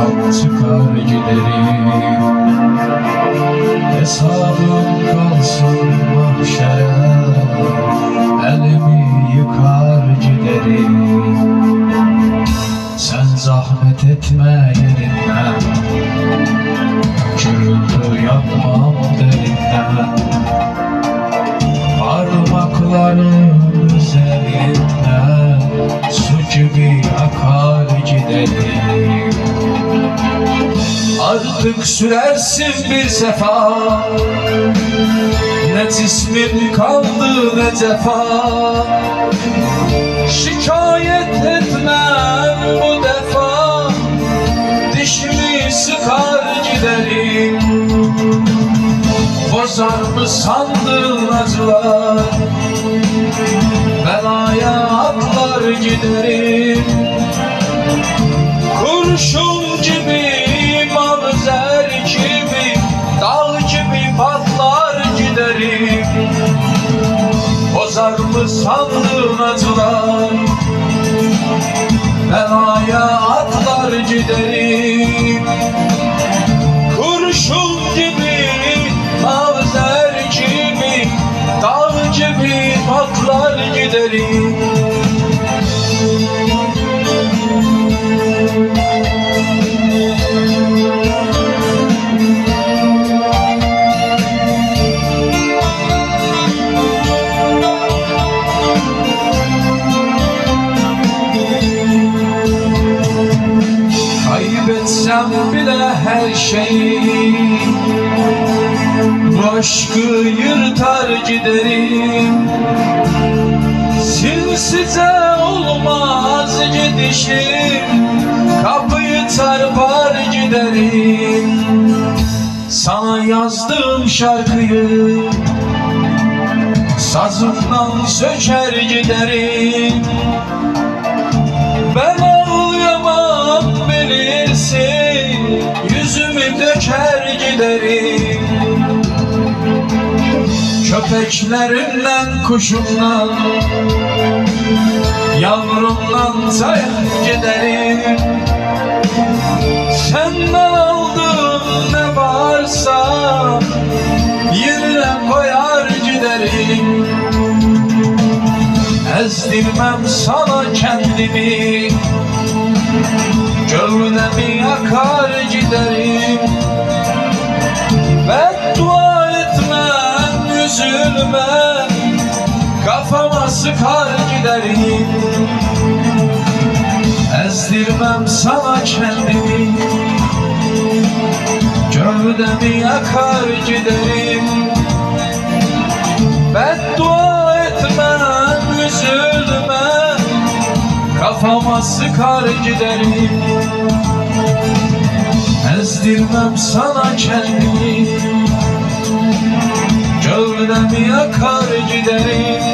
yol çıkar giderim. Hesabım kalsın mahşere, elimi yıkar giderim. Sen zahmet etme yerinden, gürültü yapmam derinden. Parmakların üzerinden su gibi akar giderim. Artık sürersin bir sefa, ne cismin kaldı ne cefa. Şikayet etmem bu defa, dişimi sıkar giderim. Bozar mı sandın acılar, belaya atlar giderim. Kurşun gibi, mavzer gibi, dağ gibi patlar giderim. Bozar mı sandın acılar, belaya atlar giderim. Kurşun gibi, mavzer gibi, dağ gibi patlar giderim. Kaybetsem bile her şeyi, bu aşkı yırtar giderim. Sinsice olmaz gidişim, kapıyı çarpar giderim. Sana yazdığım şarkıyı sazımdan söker giderim. Ben ağlayamam bilirsin, yüzümü döker giderim. Köpeklerinden, kuşumdan, yavrumdan sayar giderim. Senden aldığım ne varsa yerine koyar giderim. Ezdirmem sana kendimi, gövdemi yakar giderim. Beddua etmem, üzülme, kafama sıkar giderim. Ezdirmem sana kendimi, gövdemi yakar giderim. Beddua etmem, üzülme, kafama sıkar giderim. Ezdirmem sana kendimi, gövdemi yakar giderim.